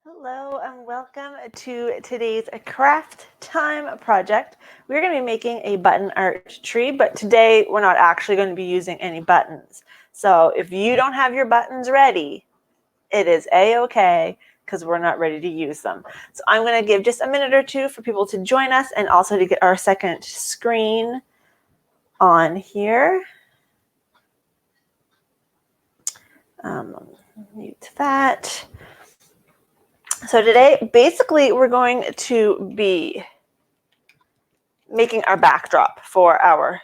Hello and welcome to today's craft time project. We're going to be making a button art tree, but today we're not actually going to be using any buttons. So if you don't have your buttons ready, it is a-okay because we're not ready to use them. So I'm going to give just a minute or two for people to join us and also to get our second screen on here. Mute that. So today, basically, we're going to be making our backdrop for our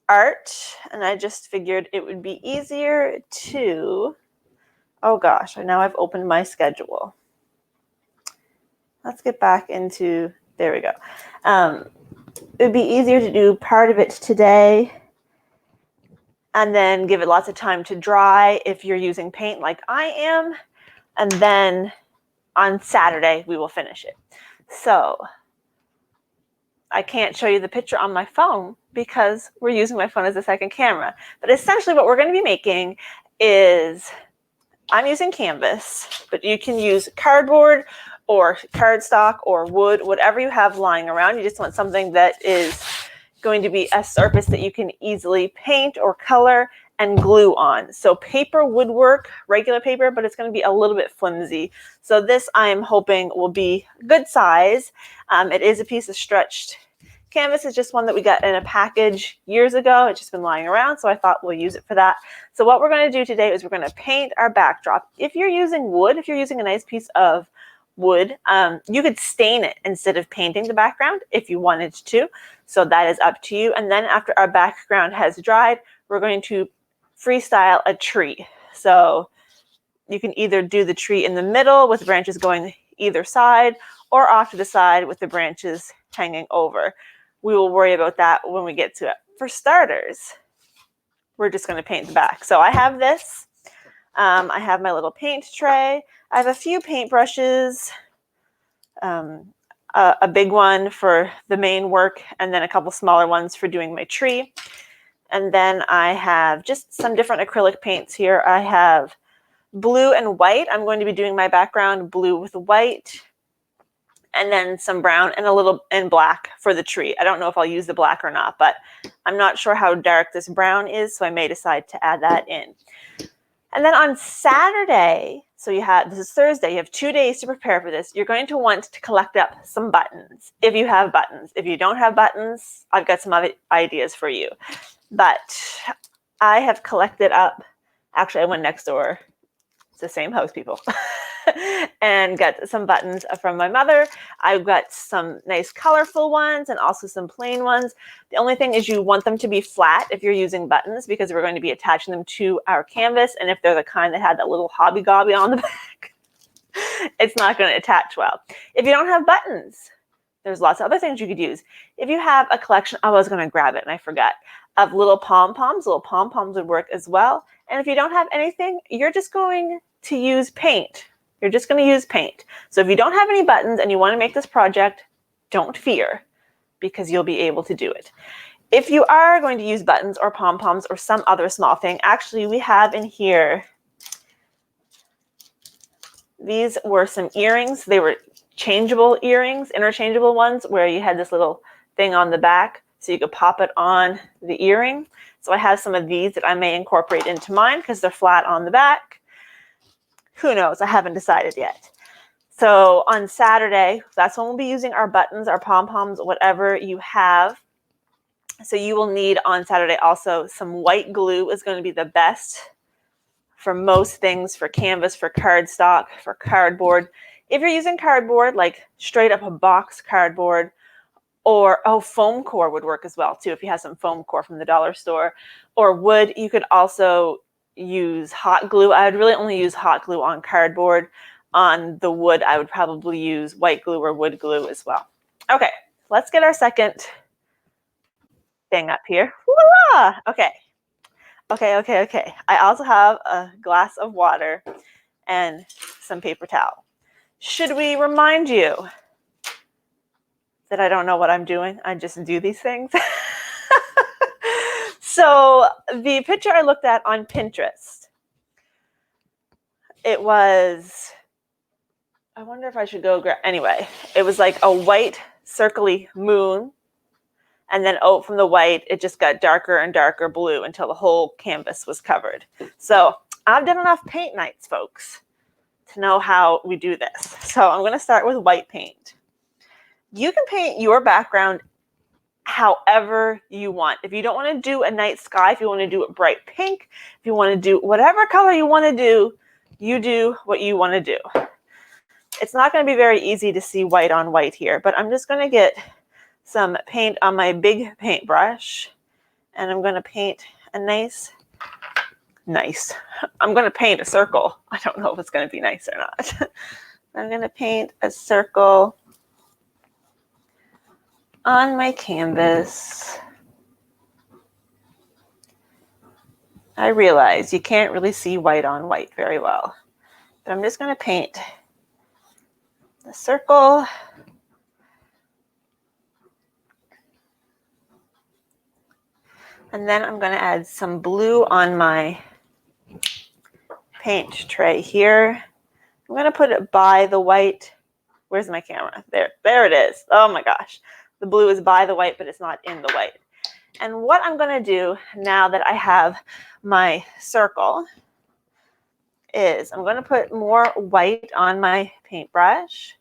art. And I just figured it would be easier to, oh gosh, now I've opened my schedule. Let's get back into, there we go. It would be easier to do part of it today and then give it lots of time to dry if you're using paint like I am. And then on Saturday, we will finish it. So I can't show you the picture on my phone because we're using my phone as a second camera. But essentially what we're going to be making is, I'm using canvas, but you can use cardboard or cardstock or wood, whatever you have lying around. You just want something that is going to be a surface that you can easily paint or color and glue on. So paper would work, regular paper, but it's going to be a little bit flimsy. So this I'm hoping will be good size. It is a piece of stretched canvas. Is just one that we got in a package years ago. It's just been lying around, so I thought we'll use it for that. So what we're going to do today is we're going to paint our backdrop. If you're using wood, if you're using a nice piece of wood, you could stain it instead of painting the background if you wanted to. So that is up to you. And then after our background has dried, we're going to freestyle a tree. So you can either do the tree in the middle with branches going either side or off to the side with the branches hanging over. We will worry about that when we get to it. For starters, we're just going to paint the back. So I have this. I have my little paint tray. I have a few paint brushes, a big one for the main work, and then a couple smaller ones for doing my tree. And then I have just some different acrylic paints here. I have blue and white. I'm going to be doing my background blue with white, and then some brown and a little in black for the tree. I don't know if I'll use the black or not, but I'm not sure how dark this brown is, so I may decide to add that in. And then on Saturday, so this is Thursday, you have 2 days to prepare for this. You're going to want to collect up some buttons, if you have buttons. If you don't have buttons, I've got some other ideas for you. But I have collected up, actually I went next door, it's the same house, people, and got some buttons from my mother. I've got some nice colorful ones and also some plain ones. The only thing is you want them to be flat if you're using buttons, because we're going to be attaching them to our canvas. And if they're the kind that had that little hobby gobby on the back, it's not going to attach well. If you don't have buttons, there's lots of other things you could use. If you have a collection, I was going to grab it and I forgot, of little pom-poms would work as well. And if you don't have anything, you're just going to use paint. You're just going to use paint. So if you don't have any buttons and you want to make this project, don't fear, because you'll be able to do it. If you are going to use buttons or pom-poms or some other small thing, actually we have in here, these were some earrings. They were changeable earrings, interchangeable ones, where you had this little thing on the back so you could pop it on the earring. So I have some of these that I may incorporate into mine because they're flat on the back. Who knows? I haven't decided yet. So on Saturday, that's when we'll be using our buttons, our pom-poms, whatever you have. So you will need on Saturday also some white glue is going to be the best for most things, for canvas, for cardstock, for cardboard. If you're using cardboard, like straight up a box cardboard, or foam core would work as well too, if you have some foam core from the dollar store, or wood, you could also use hot glue. I would really only use hot glue on cardboard. On the wood, I would probably use white glue or wood glue as well. Okay, let's get our second thing up here. Voila! Okay. I also have a glass of water and some paper towel. Should we remind you that I don't know what I'm doing? I just do these things. So the picture I looked at on Pinterest, it was I wonder if I should go anyway, it was like a white circly moon. And then from the white, it just got darker and darker blue until the whole canvas was covered. So I've done enough paint nights, folks, to know how we do this. So I'm going to start with white paint. You can paint your background however you want. If you don't want to do a night sky, if you want to do it bright pink, if you want to do whatever color you want to do, you do what you want to do. It's not going to be very easy to see white on white here, but I'm just going to get some paint on my big paintbrush, and I'm going to paint a nice, I'm going to paint a circle. I don't know if it's going to be nice or not. I'm going to paint a circle on my canvas. I realize you can't really see white on white very well, but I'm just going to paint the circle. And then I'm going to add some blue on my paint tray here. I'm going to put it by the white. Where's my camera? There it is. Oh my gosh. The blue is by the white, but it's not in the white. And what I'm going to do now that I have my circle is I'm going to put more white on my paintbrush.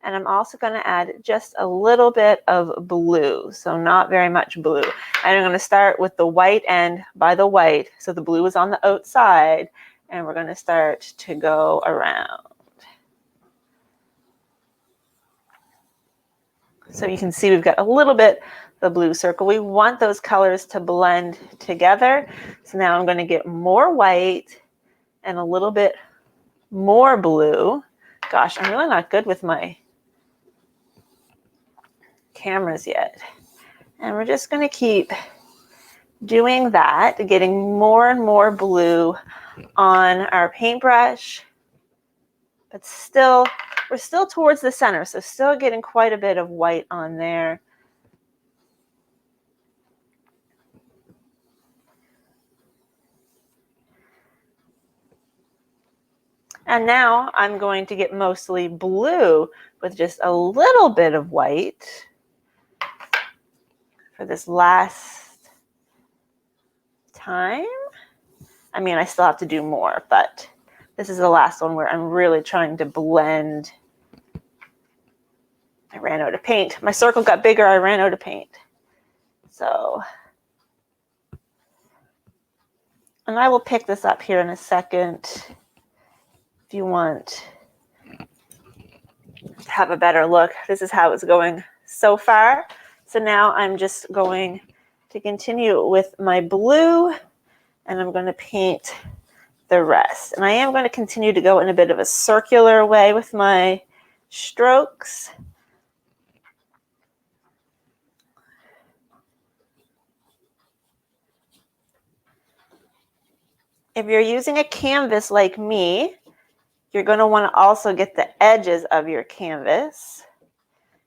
And I'm also going to add just a little bit of blue, so not very much blue. And I'm going to start with the white end by the white, so the blue is on the outside, and we're going to start to go around. So you can see we've got a little bit the blue circle. We want those colors to blend together. So now I'm going to get more white and a little bit more blue. Gosh, I'm really not good with my cameras yet. And we're just going to keep doing that, getting more and more blue on our paintbrush, but still, we're still towards the center, so still getting quite a bit of white on there. And now I'm going to get mostly blue with just a little bit of white for this last time. I mean, I still have to do more, but this is the last one where I'm really trying to blend. I ran out of paint. My circle got bigger. I ran out of paint. So, and I will pick this up here in a second if you want to have a better look. This is how it's going so far. So now I'm just going to continue with my blue, and I'm going to paint the rest. And I am going to continue to go in a bit of a circular way with my strokes. If you're using a canvas like me, you're going to want to also get the edges of your canvas.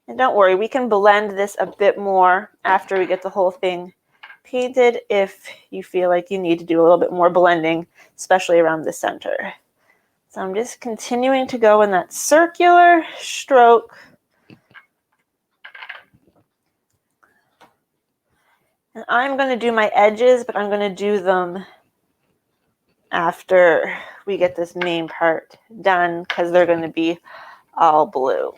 And don't worry, we can blend this a bit more after we get the whole thing painted if you feel like you need to do a little bit more blending, especially around the center. So I'm just continuing to go in that circular stroke. And I'm going to do my edges, but I'm going to do them after we get this main part done because they're going to be all blue.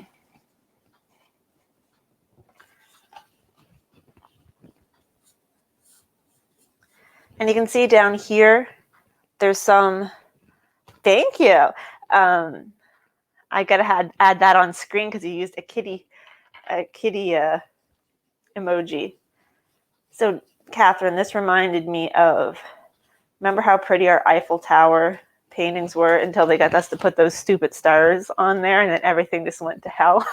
And you can see down here, there's some, thank you. I got to add that on screen because you used a kitty emoji. So Catherine, this reminded me of, remember how pretty our Eiffel Tower paintings were until they got us to put those stupid stars on there and then everything just went to hell.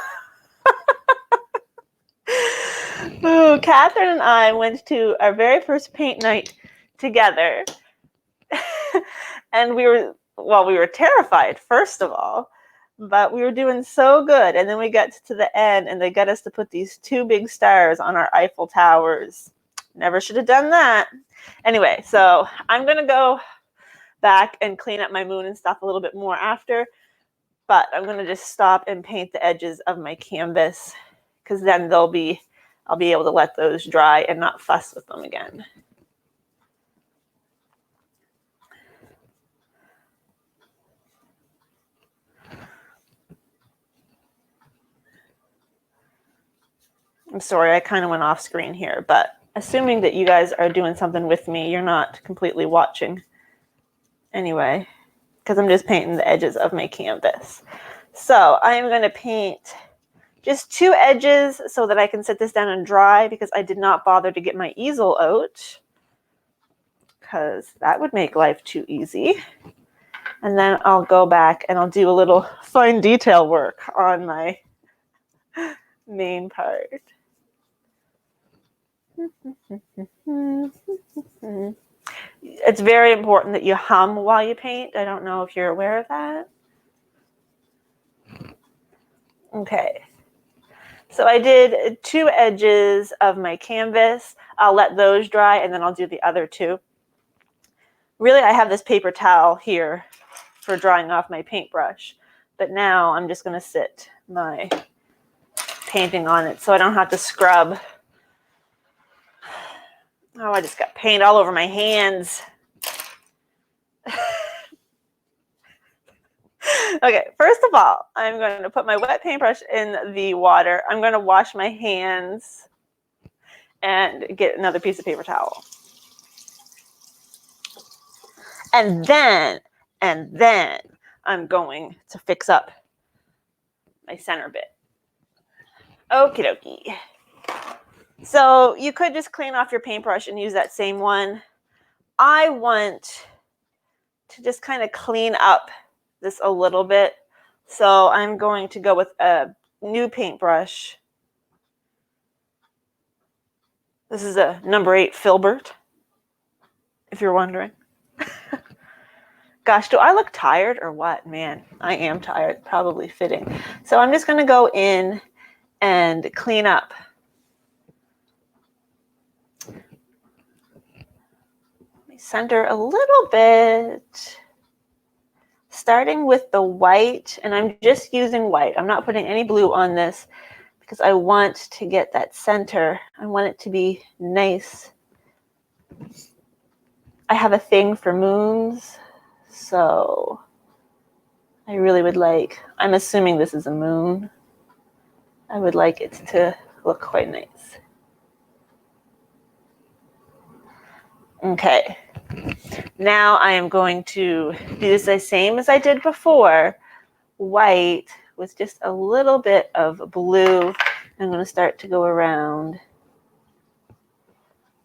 Ooh, Catherine and I went to our very first paint night together. And we were terrified, first of all, but we were doing so good. And then we got to the end and they got us to put these two big stars on our Eiffel Towers. Never should have done that. Anyway, so I'm going to go back and clean up my moon and stuff a little bit more after. but I'm going to just stop and paint the edges of my canvas because then I'll be able to let those dry and not fuss with them again. I'm sorry, I kind of went off screen here, but assuming that you guys are doing something with me, you're not completely watching anyway, because I'm just painting the edges of my canvas. So I'm going to paint just 2 edges so that I can set this down and dry, because I did not bother to get my easel out because that would make life too easy. And then I'll go back and I'll do a little fine detail work on my main part. It's very important that you hum while you paint. I don't know if you're aware of that. Okay. So I did 2 edges of my canvas. I'll let those dry and then I'll do the other 2. Really, I have this paper towel here for drying off my paintbrush, but now I'm just going to sit my painting on it so I don't have to scrub. Oh, I just got paint all over my hands. Okay, first of all, I'm going to put my wet paintbrush in the water. I'm going to wash my hands and get another piece of paper towel. And then I'm going to fix up my center bit. Okie dokie. So you could just clean off your paintbrush and use that same one. I want to just kind of clean up this a little bit. So I'm going to go with a new paintbrush. This is a number 8 Filbert, if you're wondering. Gosh, do I look tired or what? Man, I am tired, probably fitting. So I'm just going to go in and clean up. Center a little bit, starting with the white, and I'm just using white. I'm not putting any blue on this because I want to get that center. I want it to be nice. I have a thing for moons, so I really would like, I'm assuming this is a moon. I would like it to look quite nice. Okay, now I am going to do this the same as I did before, white with just a little bit of blue. I'm going to start to go around.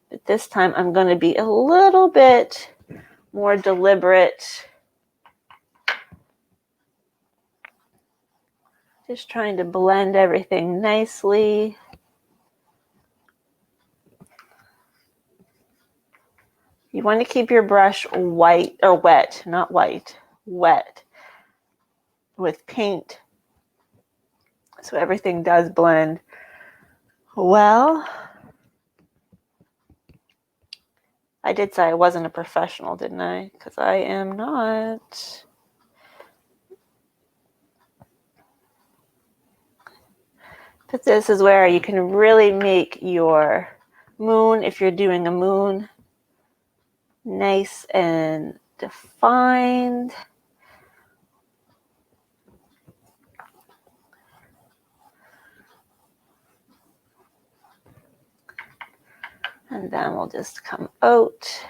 But this time I'm going to be a little bit more deliberate. Just trying to blend everything nicely. You want to keep your brush white, or wet, not white, wet with paint so everything does blend well. I did say I wasn't a professional, didn't I? Because I am not. But this is where you can really make your moon, if you're doing a moon, nice and defined. And then we'll just come out.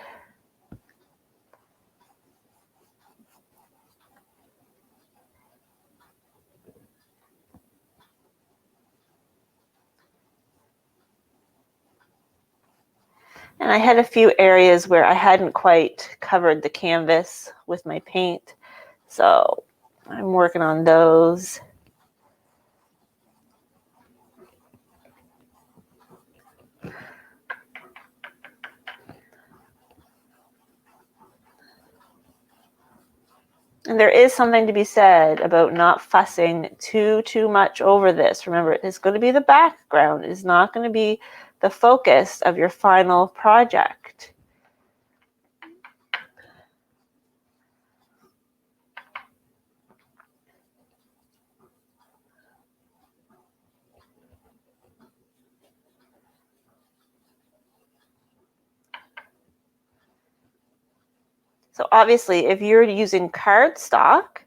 And I had a few areas where I hadn't quite covered the canvas with my paint, so I'm working on those. And there is something to be said about not fussing too much over this. Remember, it's going to be the background. It's not going to be the focus of your final project. So obviously, if you're using cardstock,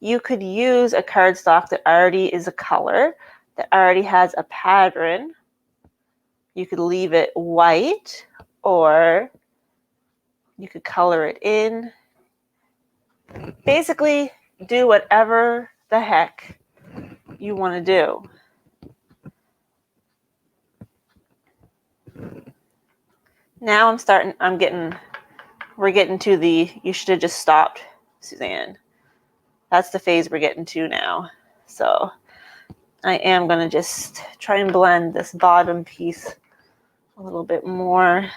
you could use a cardstock that already is a color, that already has a pattern. You could leave it white, or you could color it in. Basically, do whatever the heck you want to do. Now we're getting to the, you should have just stopped, Suzanne. That's the phase we're getting to now. So I am going to just try and blend this bottom piece a little bit more.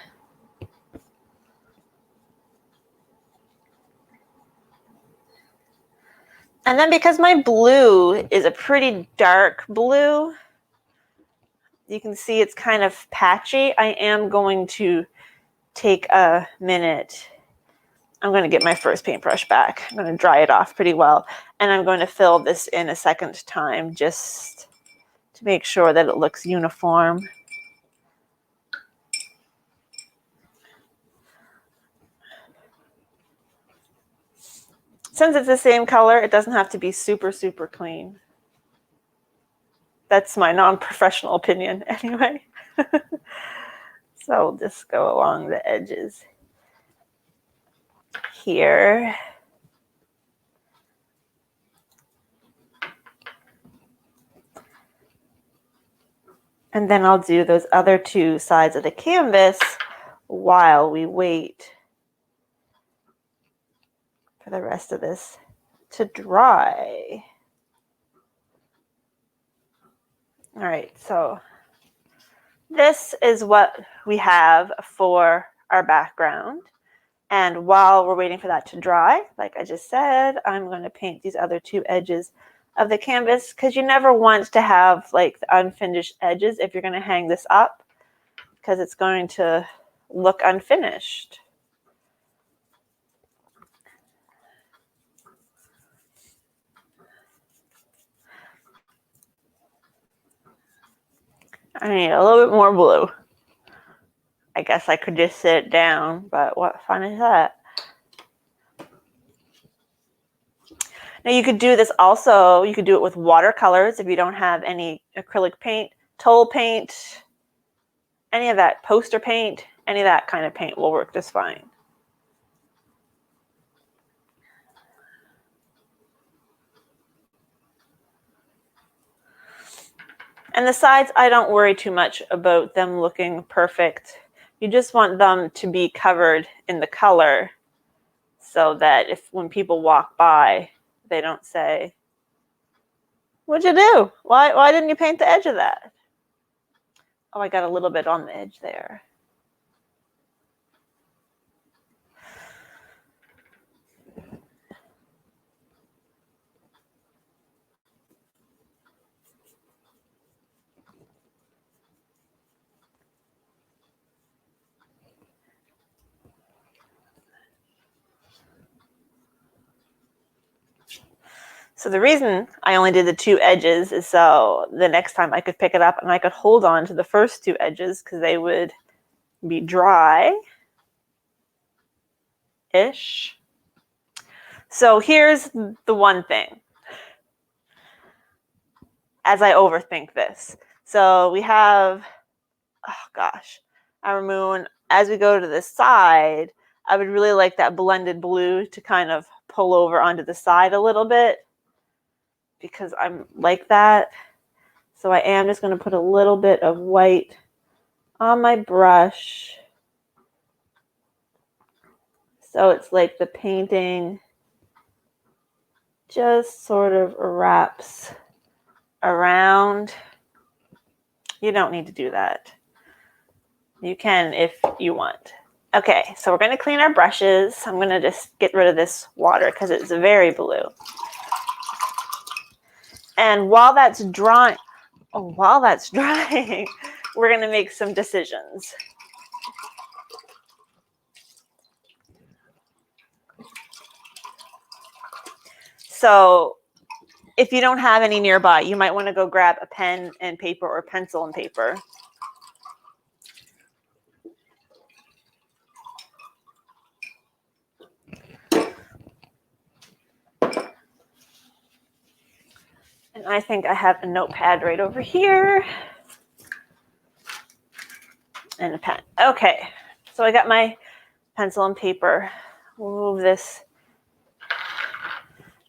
And then because my blue is a pretty dark blue, you can see it's kind of patchy. I am going to take a minute. I'm going to get my first paintbrush back. I'm going to dry it off pretty well. And I'm going to fill this in a second time just to make sure that it looks uniform. Since it's the same color, it doesn't have to be super, super clean. That's my non-professional opinion anyway. So we'll just go along the edges here. And then I'll do those other two sides of the canvas while we wait for the rest of this to dry. All right, so this is what we have for our background. And while we're waiting for that to dry, like I just said, I'm going to paint these other two edges of the canvas, because you never want to have like the unfinished edges if you're going to hang this up, because it's going to look unfinished. I need a little bit more blue. I guess I could just sit it down, but what fun is that? Now you could do this also, you could do it with watercolors if you don't have any acrylic paint, Toll paint, any of that, poster paint, any of that kind of paint will work just fine. And the sides, I don't worry too much about them looking perfect. You just want them to be covered in the color so that when people walk by, they don't say, "What'd you do? Why didn't you paint the edge of that?" Oh, I got a little bit on the edge there. So the reason I only did the two edges is so the next time I could pick it up and I could hold on to the first two edges because they would be dry-ish. So here's the one thing as I overthink this. So we have, oh gosh, our moon. As we go to the side, I would really like that blended blue to kind of pull over onto the side a little bit, because I'm like that. So I am just going to put a little bit of white on my brush. So it's like the painting just sort of wraps around. You don't need to do that. You can if you want. Okay, so we're going to clean our brushes. I'm going to just get rid of this water because it's very blue. And while that's drying, we're going to make some decisions. So if you don't have any nearby, you might want to go grab a pen and paper or pencil and paper. And I think I have a notepad right over here. And a pen. Okay, so I got my pencil and paper. We'll move this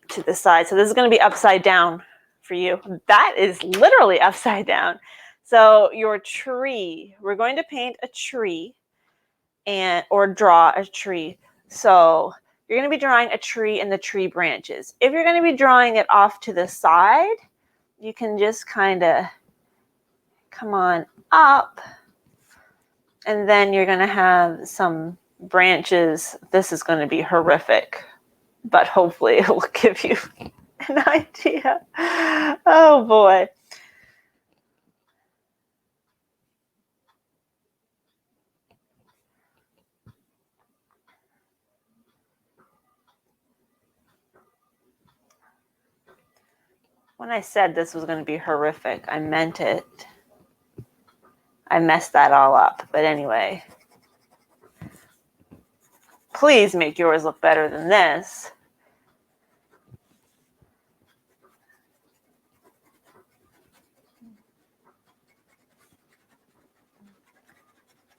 to the side. So this is going to be upside down for you. That is literally upside down. So your tree, we're going to paint a tree or draw a tree. So you're going to be drawing a tree and the tree branches. If you're going to be drawing it off to the side, you can just kind of come on up. And then you're going to have some branches. This is going to be horrific, but hopefully it will give you an idea. Oh boy. When I said this was going to be horrific, I meant it. I messed that all up. But anyway, please make yours look better than this.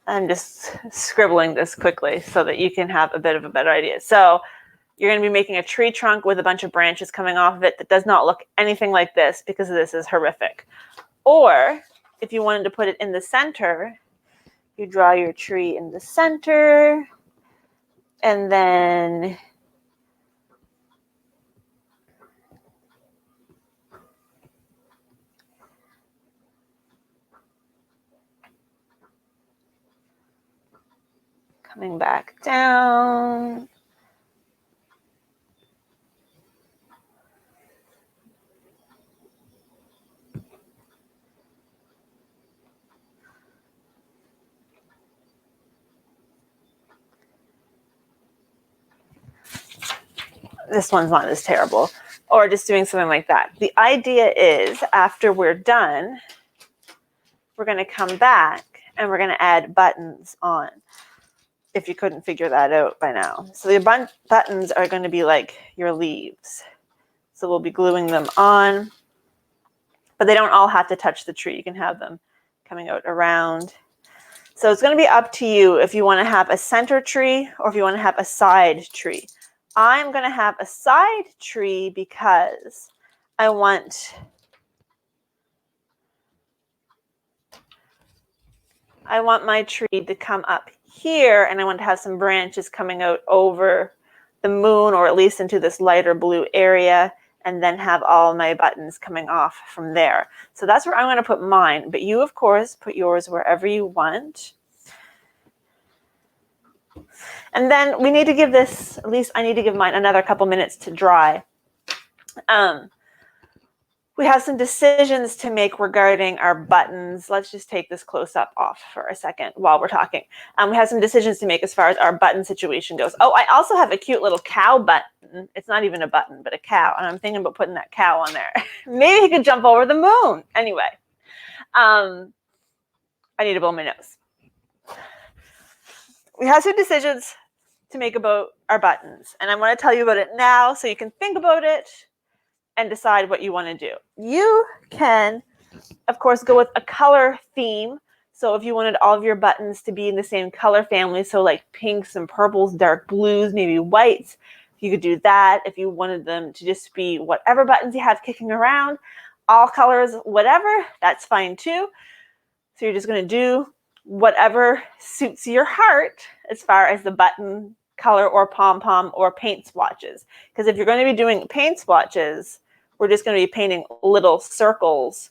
I'm just scribbling this quickly so that you can have a bit of a better idea. So you're going to be making a tree trunk with a bunch of branches coming off of it that does not look anything like this because this is horrific. Or if you wanted to put it in the center, you draw your tree in the center, and then coming back down. This one's not as terrible. Or just doing something like that. The idea is after we're done, we're going to come back and we're going to add buttons on, if you couldn't figure that out by now. So the buttons are going to be like your leaves. So we'll be gluing them on, but they don't all have to touch the tree. You can have them coming out around. So it's going to be up to you if you want to have a center tree or if you want to have a side tree. I'm going to have a side tree because I want my tree to come up here, and I want to have some branches coming out over the moon, or at least into this lighter blue area, and then have all my buttons coming off from there. So that's where I'm going to put mine, but you, of course, put yours wherever you want. And then we need to give this, at least I need to give mine another couple minutes to dry. We have some decisions to make regarding our buttons. Let's just take this close up off for a second while we're talking. We have some decisions to make as far as our button situation goes. Oh, I also have a cute little cow button. It's not even a button, but a cow. And I'm thinking about putting that cow on there. Maybe he could jump over the moon. Anyway, I need to blow my nose. We have some decisions to make about our buttons. And I want to tell you about it now so you can think about it and decide what you want to do. You can, of course, go with a color theme. So if you wanted all of your buttons to be in the same color family, so like pinks and purples, dark blues, maybe whites, you could do that. If you wanted them to just be whatever buttons you have kicking around, all colors, whatever, that's fine too. So you're just going to do whatever suits your heart as far as the button color or pom-pom or paint swatches. Because if you're going to be doing paint swatches, we're just going to be painting little circles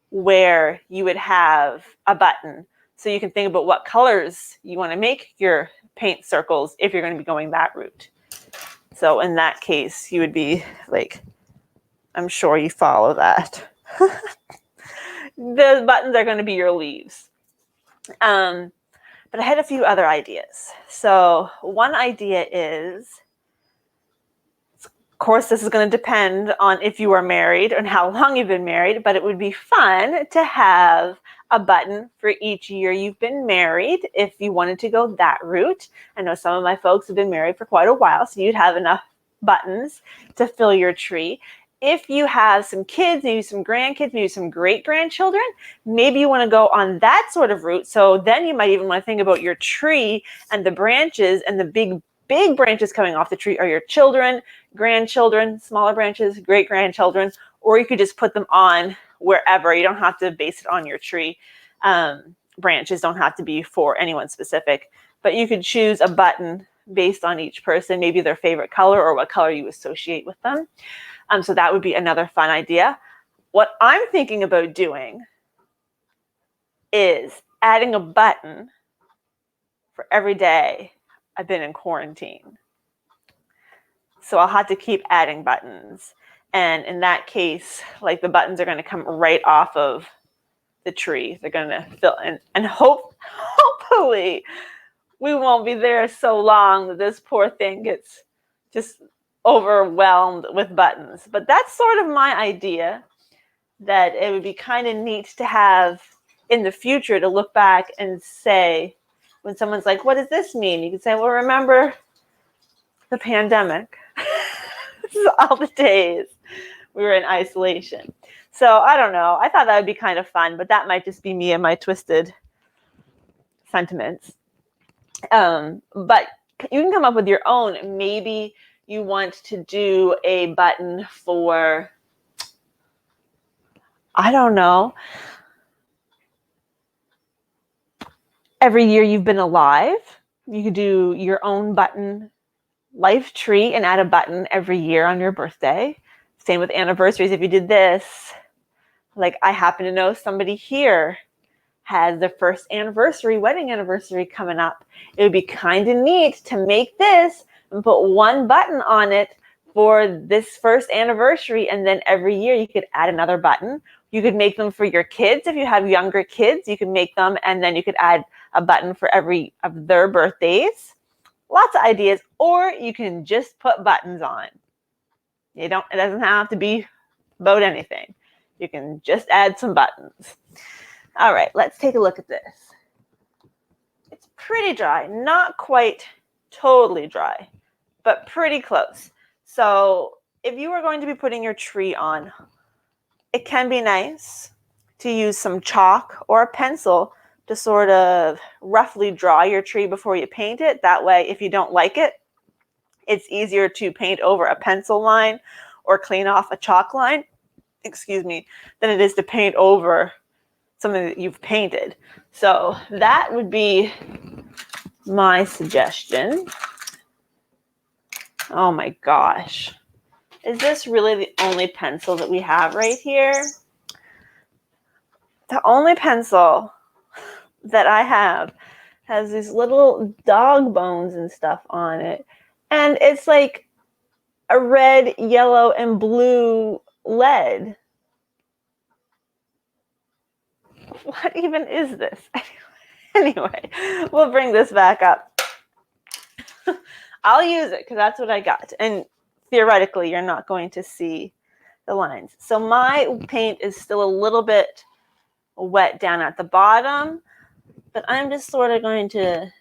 where you would have a button. So you can think about what colors you want to make your paint circles if you're going to be going that route. So in that case, you would be like, I'm sure you follow that. The buttons are going to be your leaves. But I had a few other ideas. So one idea is, of course, this is going to depend on if you are married and how long you've been married, but it would be fun to have a button for each year you've been married if you wanted to go that route. I know some of my folks have been married for quite a while, so you'd have enough buttons to fill your tree. if you have some kids, maybe some grandkids, maybe some great-grandchildren, maybe you want to go on that sort of route. So then you might even want to think about your tree and the branches, and the big branches coming off the tree are your children, grandchildren, smaller branches, great-grandchildren, or you could just put them on wherever. You don't have to base it on your tree. Branches don't have to be for anyone specific, but you could choose a button based on each person, maybe their favorite color or what color you associate with them. So that would be another fun idea. What I'm thinking about doing is adding a button for every day I've been in quarantine. So I'll have to keep adding buttons. And in that case, like, the buttons are going to come right off of the tree. They're going to fill in, and hopefully we won't be there so long that this poor thing gets just overwhelmed with buttons. But that's sort of my idea, that it would be kind of neat to have in the future to look back and say, when someone's like, what does this mean? You can say, well, remember the pandemic. This is all the days we were in isolation. So I don't know. I thought that would be kind of fun, but that might just be me and my twisted sentiments. But you can come up with your own. Maybe you want to do a button for, I don't know, every year you've been alive. You could do your own button life tree and add a button every year on your birthday. Same with anniversaries. If you did this, like, I happen to know somebody here has their first wedding anniversary coming up. It would be kind of neat to make this and put one button on it for this first anniversary, and then every year you could add another button. You could make them for your kids. If you have younger kids, you can make them, and then you could add a button for every of their birthdays. Lots of ideas. Or you can just put buttons on. It doesn't have to be about anything. You can just add some buttons. All right, let's take a look at this. It's pretty dry, not quite totally dry, but pretty close. So if you were going to be putting your tree on, it can be nice to use some chalk or a pencil to sort of roughly draw your tree before you paint it. That way, if you don't like it, it's easier to paint over a pencil line or clean off a chalk line, than it is to paint over something that you've painted. So that would be my suggestion. Oh my gosh. Is this really the only pencil that we have right here? The only pencil that I have has these little dog bones and stuff on it. And it's like a red, yellow, and blue lead. What even is this? Anyway, we'll bring this back up. I'll use it because that's what I got. And theoretically, you're not going to see the lines. So my paint is still a little bit wet down at the bottom, but I'm just sort of going to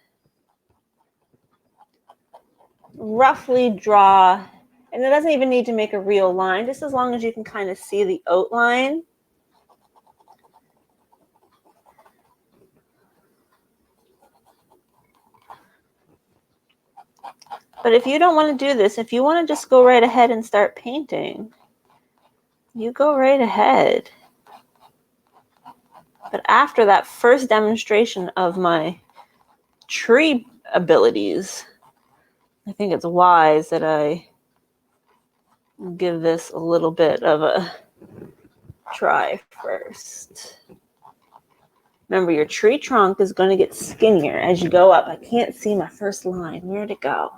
roughly draw, and it doesn't even need to make a real line, just as long as you can kind of see the outline. But if you don't want to do this, if you want to just go right ahead and start painting, you go right ahead. But after that first demonstration of my tree abilities, I think it's wise that I give this a little bit of a try first. Remember, your tree trunk is going to get skinnier as you go up. I can't see my first line. Where'd it go?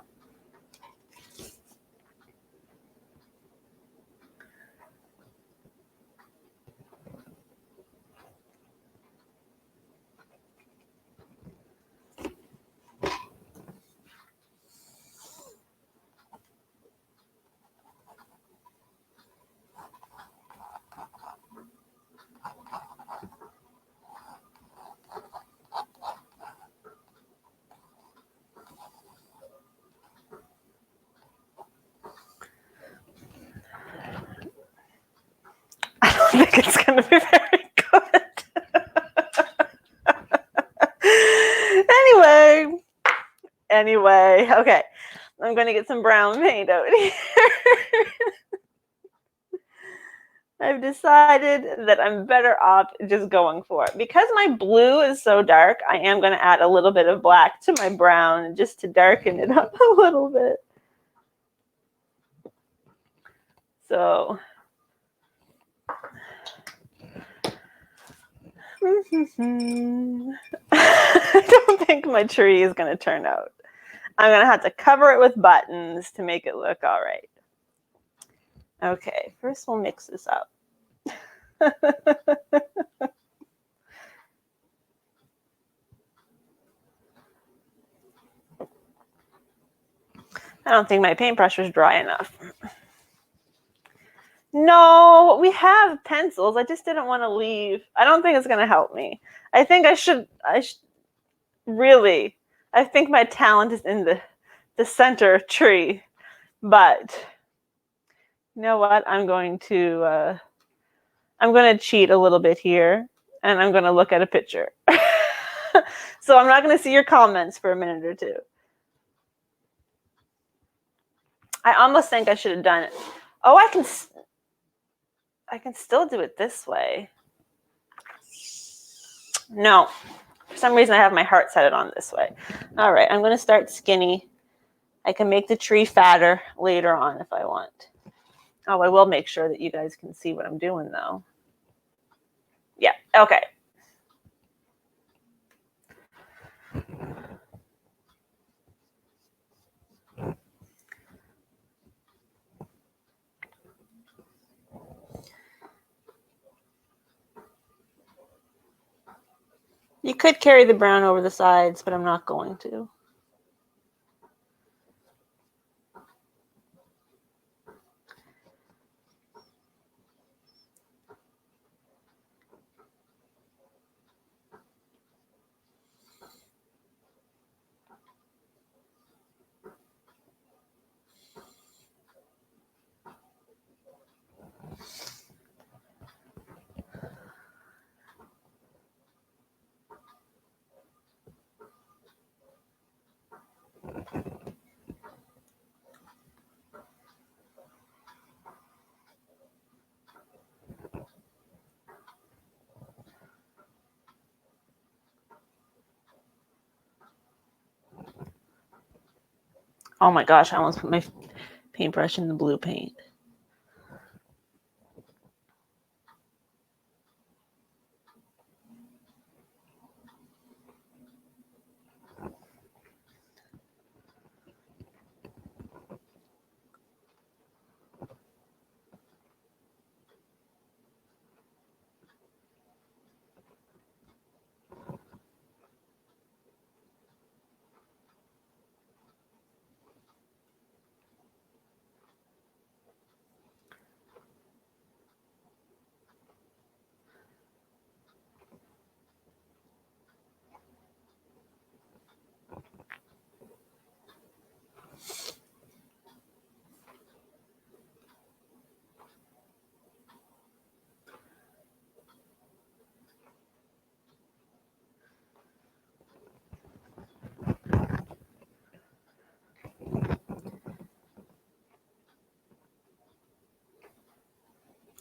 think it's going to be very good. Anyway, okay. I'm going to get some brown paint out here. I've decided that I'm better off just going for it. Because my blue is so dark, I am going to add a little bit of black to my brown just to darken it up a little bit. So, I don't think my tree is going to turn out. I'm going to have to cover it with buttons to make it look all right. Okay, first we'll mix this up. I don't think my paintbrush was dry enough. No, we have pencils. I just didn't want to leave. I don't think it's going to help me. I think I should really, I think my talent is in the center tree. But you know what? I'm going to cheat a little bit here, and I'm going to look at a picture. So I'm not going to see your comments for a minute or two. I almost think I should have done it. Oh, I can still do it this way. No, for some reason I have my heart set it on this way. All right, I'm going to start skinny. I can make the tree fatter later on if I want. Oh, I will make sure that you guys can see what I'm doing though. Yeah, okay. You could carry the brown over the sides, but I'm not going to. Oh my gosh, I almost put my paintbrush in the blue paint.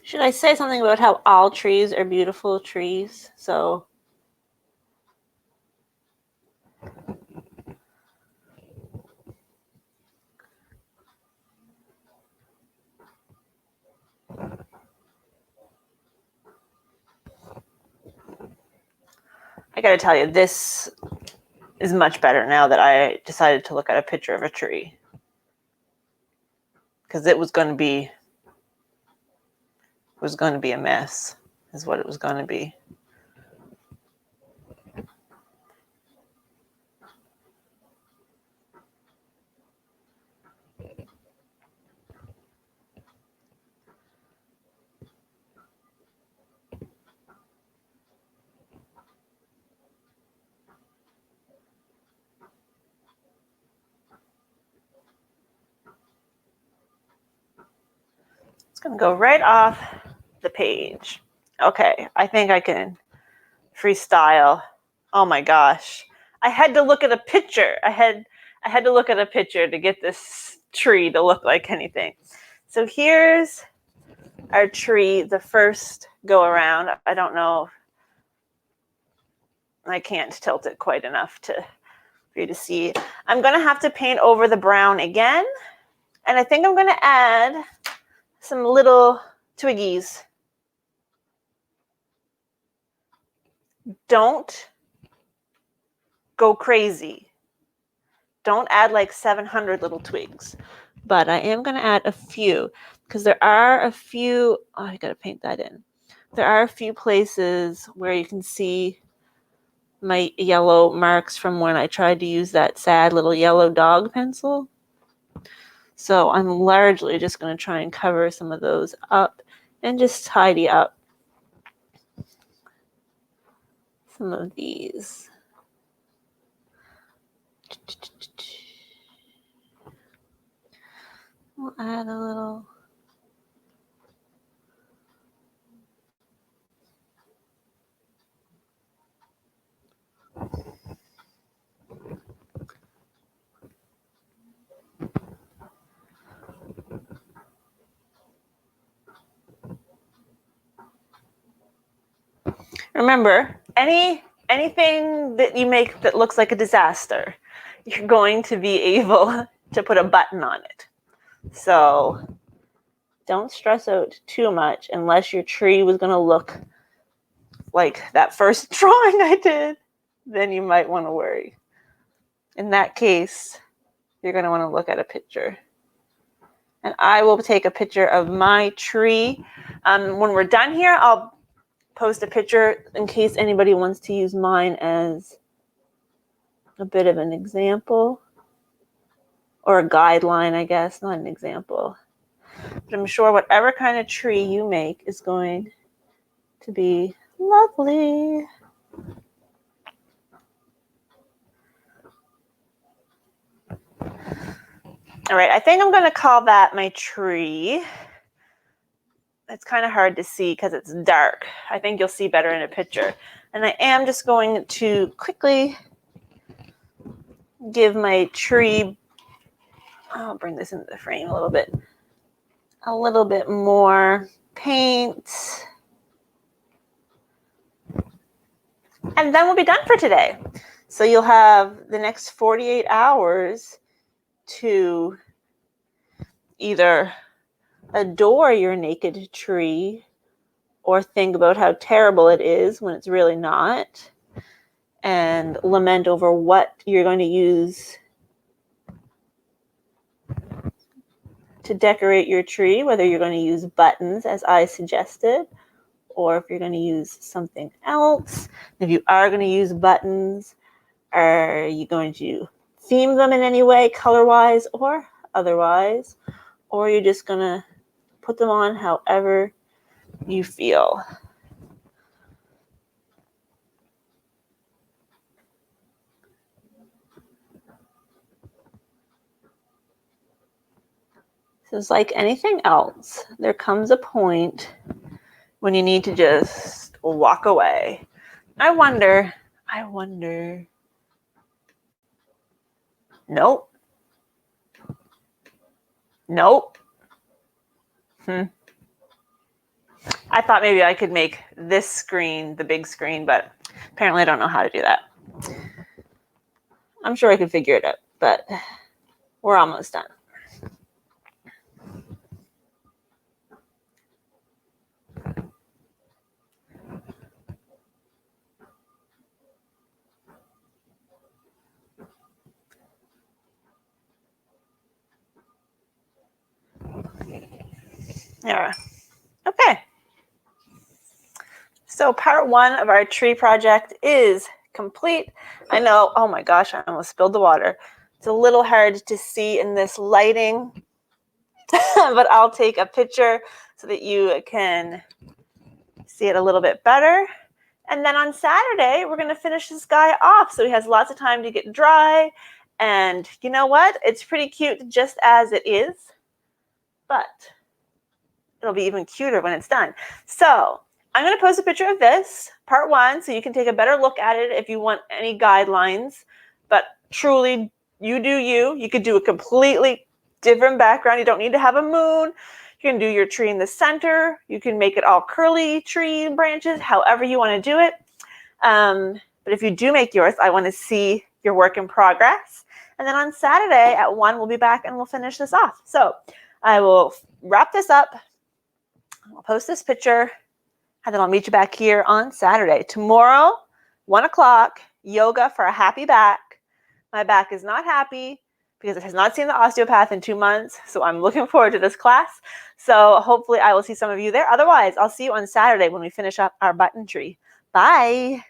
Should I say something about how all trees are beautiful trees? So I gotta tell you, this is much better now that I decided to look at a picture of a tree. Because it was going to be a mess, is what it was going to be. It's going to go right off the page. Okay, I think I can freestyle. Oh my gosh. I had to look at a picture. I had to look at a picture to get this tree to look like anything. So here's our tree the first go around. I don't know. I can't tilt it quite enough for you to see. I'm going to have to paint over the brown again. And I think I'm going to add some little twiggies. Don't go crazy. Don't add like 700 little twigs. But I am going to add a few because there are a few. Oh, I got to paint that in. There are a few places where you can see my yellow marks from when I tried to use that sad little yellow dog pencil. So I'm largely just going to try and cover some of those up and just tidy up some of these. We'll add a little. Remember, anything that you make that looks like a disaster, you're going to be able to put a button on it. So don't stress out too much unless your tree was going to look like that first drawing I did. Then you might want to worry. In that case, you're going to want to look at a picture. And I will take a picture of my tree. When we're done here, I'll post a picture in case anybody wants to use mine as a bit of an example. Or a guideline, I guess, not an example. But I'm sure whatever kind of tree you make is going to be lovely. All right, I think I'm going to call that my tree. It's kind of hard to see because it's dark. I think you'll see better in a picture. And I am just going to quickly give my tree, I'll bring this into the frame a little bit more paint. And then we'll be done for today. So you'll have the next 48 hours to either adore your naked tree or think about how terrible it is when it's really not, and lament over what you're going to use to decorate your tree, whether you're going to use buttons as I suggested, or if you're going to use something else. If you are going to use buttons, are you going to theme them in any way, color-wise or otherwise, or you're just going to put them on however you feel. So it's like anything else. There comes a point when you need to just walk away. I wonder. Nope. I thought maybe I could make this screen the big screen, but apparently I don't know how to do that. I'm sure I could figure it out, but we're almost done. Yeah. Okay. So part one of our tree project is complete. I know, oh my gosh, I almost spilled the water. It's a little hard to see in this lighting, but I'll take a picture so that you can see it a little bit better. And then on Saturday, we're going to finish this guy off so he has lots of time to get dry. And you know what? It's pretty cute just as it is. But it'll be even cuter when it's done. So I'm going to post a picture of this, part 1, so you can take a better look at it if you want any guidelines. But truly, you do you. You could do a completely different background. You don't need to have a moon. You can do your tree in the center. You can make it all curly tree branches, however you want to do it. But if you do make yours, I want to see your work in progress. And then on Saturday at 1, we'll be back and we'll finish this off. So I will wrap this up. I'll post this picture, and then I'll meet you back here on Saturday. Tomorrow, 1 o'clock, yoga for a happy back. My back is not happy because it has not seen the osteopath in 2 months. So I'm looking forward to this class. So hopefully I will see some of you there. Otherwise, I'll see you on Saturday when we finish up our button tree. Bye.